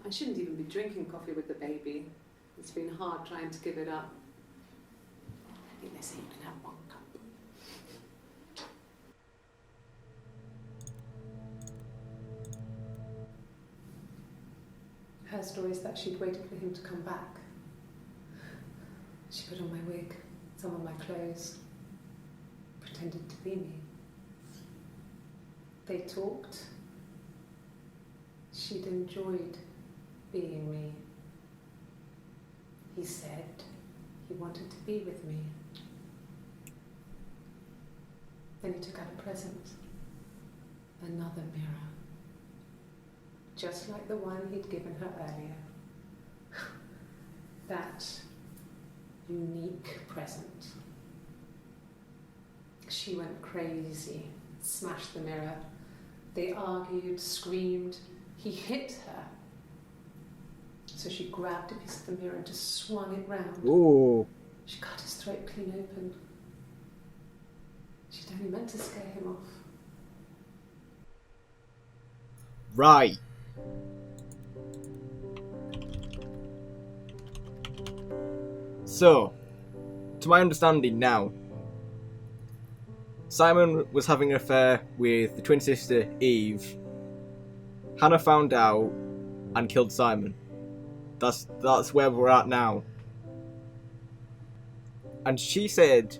I shouldn't even be drinking coffee with the baby. It's been hard trying to give it up. Maybe they say you can have one cup. Her story is that she'd waited for him to come back. She put on my wig, some of my clothes, pretended to be me. They talked. She'd enjoyed being me. He said he wanted to be with me. Then he took out a present. Another mirror. Just like the one he'd given her earlier. That unique present. She went crazy, smashed the mirror. They argued, screamed. He hit her. So she grabbed a piece of the mirror and just swung it round. Ooh. She cut his throat clean open. She'd only meant to scare him off. Right. So, to my understanding now, Simon was having an affair with the twin sister Eve. Hannah found out and killed Simon. That's where we're at now. And she said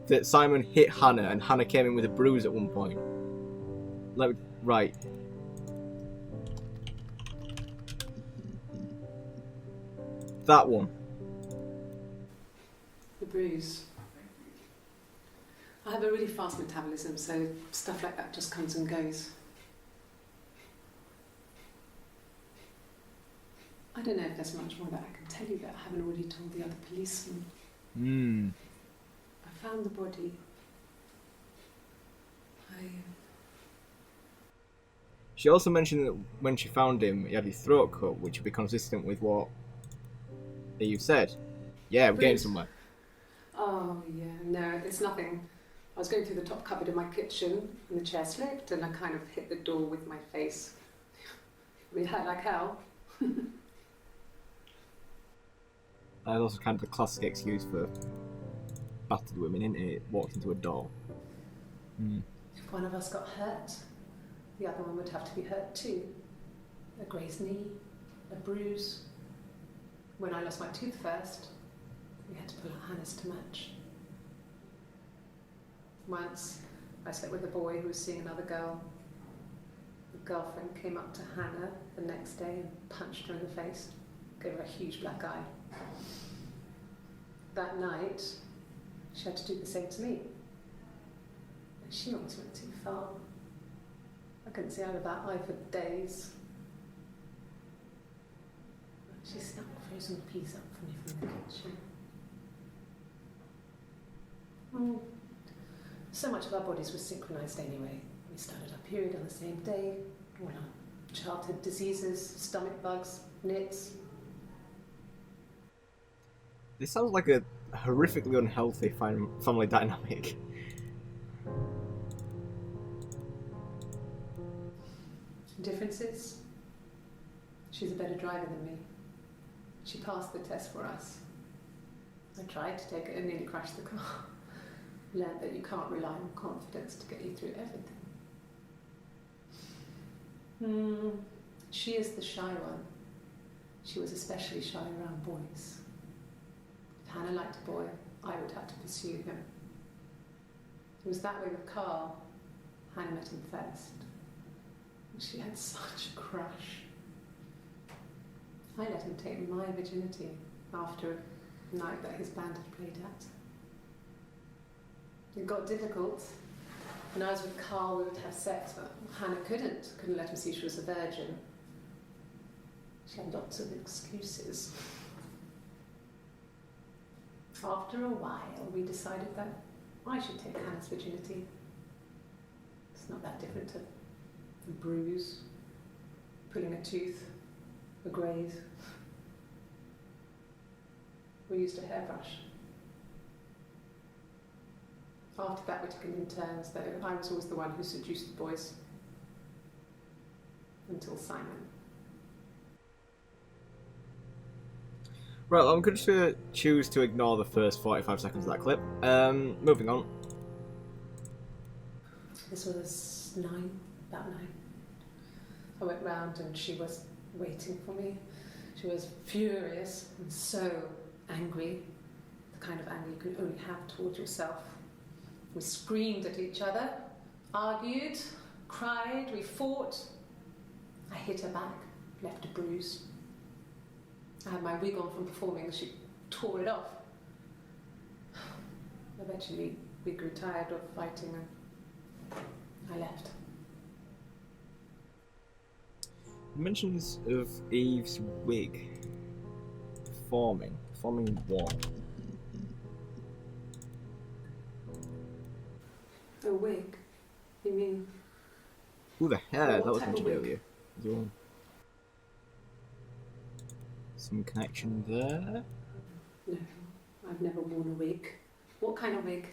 that Simon hit Hannah and Hannah came in with a bruise at one point. Right. That one. The bruise. I have a really fast metabolism, so stuff like that just comes and goes. I don't know if there's much more that I can tell you that I haven't already told the other policemen. I found the body. She also mentioned that when she found him, he had his throat cut, which would be consistent with what you said. Yeah, we're getting somewhere. Oh, yeah, no, it's nothing. I was going through the top cupboard in my kitchen, and the chair slipped, and I kind of hit the door with my face. I mean, it hurt like hell. That's also kind of the classic excuse for battered women, isn't it? Walked into a door. If one of us got hurt, the other one would have to be hurt too. A grazed knee, a bruise. When I lost my tooth first, we had to pull out Hannah's to match. Once, I slept with a boy who was seeing another girl. The girlfriend came up to Hannah the next day and punched her in the face, gave her a huge black eye. That night, she had to do the same to me. And she almost went too far. I couldn't see out of that eye for days. She snapped frozen peas up for me from the kitchen. So much of our bodies was synchronised anyway. We started our period on the same day, all our childhood diseases, stomach bugs, nits. This sounds like a horrifically unhealthy family dynamic. Differences? She's a better driver than me. She passed the test for us. I tried to take it and nearly crashed the car. Learned that you can't rely on confidence to get you through everything. She is the shy one. She was especially shy around boys. If Hannah liked a boy, I would have to pursue him. It was that way with Carl. Hannah met him first. She had such a crush. I let him take my virginity after a night that his band had played at. It got difficult. When I was with Carl, we would have sex, but Hannah couldn't let him see she was a virgin. She had lots of excuses. After a while, we decided that I should take Hannah's virginity. It's not that different to a bruise, pulling a tooth, a graze. We used a hairbrush. After that, we took it in turns, though. I was always the one who seduced the boys. Until Simon. Right, I'm just going to choose to ignore the first 45 seconds of that clip. Moving on. This was 9, about 9. I went round and she was waiting for me. She was furious and so angry, the kind of anger you can only have towards yourself. We screamed at each other, argued, cried, we fought. I hit her back, left a bruise. I had my wig on from performing and she tore it off. Eventually, we grew tired of fighting and I left. Mentions of Eve's wig. Performing what? A wig? You mean? Ooh, the hair, What that was type of mentioned wig? earlier as well. Some connection there. No, I've never worn a wig. What kind of wig?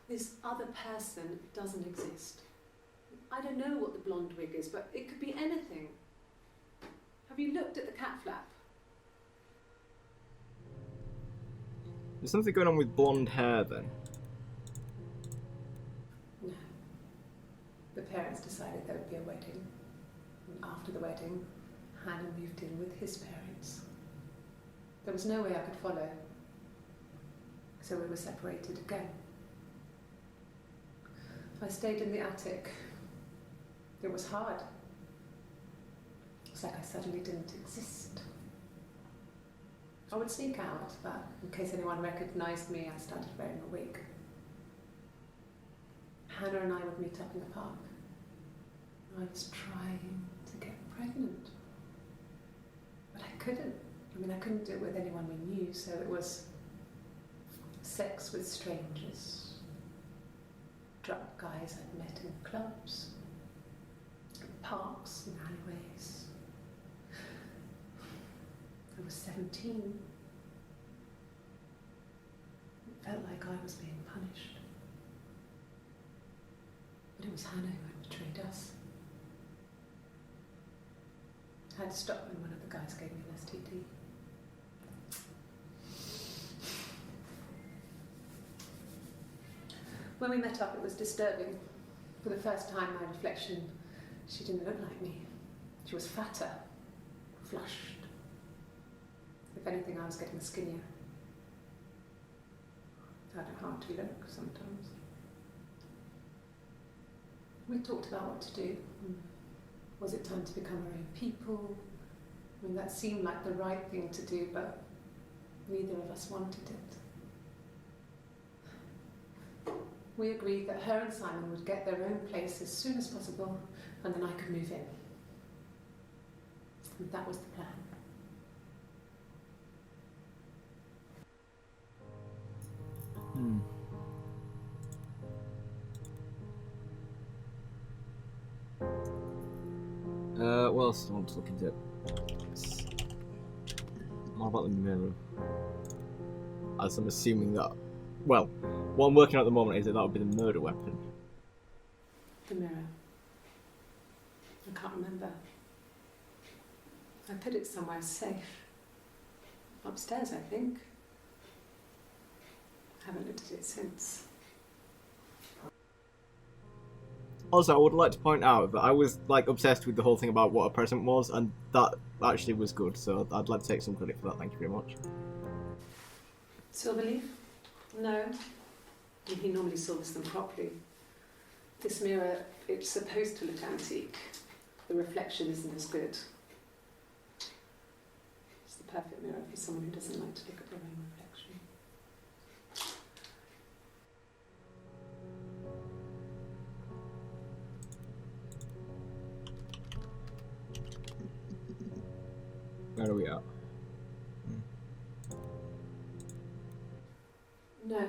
This other person doesn't exist. I don't know what the blonde wig is, but it could be anything. Have you looked at the cat flap? There's something going on with blonde hair then. No. The parents decided there would be a wedding. And after the wedding, Hannah moved in with his parents. There was no way I could follow. So we were separated again. I stayed in the attic. It was hard. It's like I suddenly didn't exist. I would sneak out, but in case anyone recognised me, I started wearing a wig. Hannah and I would meet up in the park. I was trying to get pregnant. But I couldn't. I couldn't do it with anyone we knew, so it was sex with strangers. Drunk guys I'd met in clubs, in parks and alleyways. I was 17. It felt like I was being punished. But it was Hannah who had betrayed us. I had to stop when one of the guys gave me an STD. When we met up, it was disturbing. For the first time, my reflection, she didn't look like me. She was fatter, flushed. If anything, I was getting skinnier. I don't know how to look sometimes. We talked about what to do. Was it time to become our own people? That seemed like the right thing to do, but neither of us wanted it. We agreed that her and Simon would get their own place as soon as possible, and then I could move in. And that was the plan. What else do I want to look into? What about the mirror? As I'm assuming that... Well, what I'm working on at the moment is that would be the murder weapon. The mirror. I can't remember. I put it somewhere safe. Upstairs, I think. I haven't looked at it since. Also, I would like to point out that I was obsessed with the whole thing about what a present was, and that actually was good, so I'd like to take some credit for that, thank you very much. Silverleaf? No. He normally silvers them properly. This mirror, it's supposed to look antique. The reflection isn't as good. It's the perfect mirror for someone who doesn't like to look at their own reflection. Where are we at? No,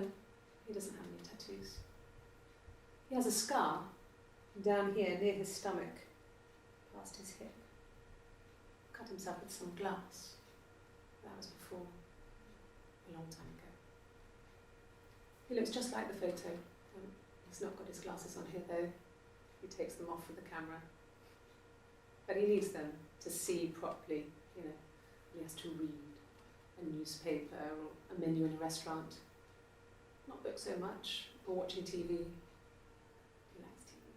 he doesn't have any tattoos. He has a scar down here near his stomach, past his hip. Cut himself with some glass. That was before, a long time ago. He looks just like the photo. He's not got his glasses on here though. He takes them off with the camera. But he needs them to see properly, you know. He has to read a newspaper or a menu in a restaurant. Not book so much, or watching TV. He likes TV.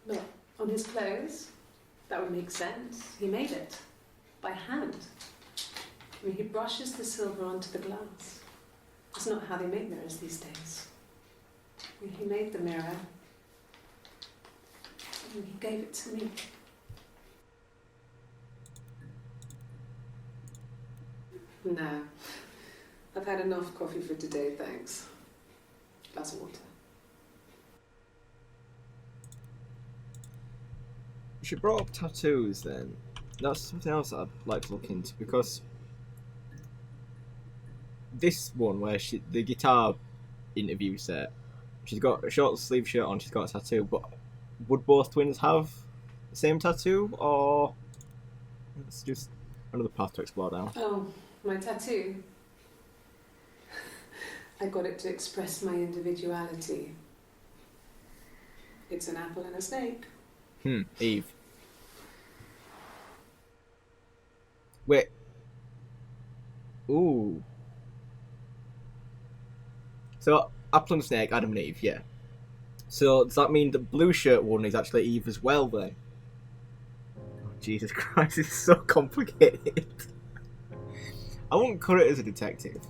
Look, on his clothes, that would make sense. He made it by hand. I mean, he brushes the silver onto the glass. It's not how they make mirrors these days. I mean, he made the mirror, and he gave it to me. No, I've had enough coffee for today, thanks. Glass of water. She brought up tattoos then. That's something else I'd like to look into, because this one where the guitar interview set, she's got a short sleeve shirt on, she's got a tattoo, but would both twins have the same tattoo, or it's just another path to explore now? Oh, my tattoo. I got it to express my individuality. It's an apple and a snake. Eve. Wait. Ooh. So, apple and snake, Adam and Eve, yeah. So, does that mean the blue shirt one is actually Eve as well, then? Oh, Jesus Christ, it's so complicated. I wouldn't cut it as a detective.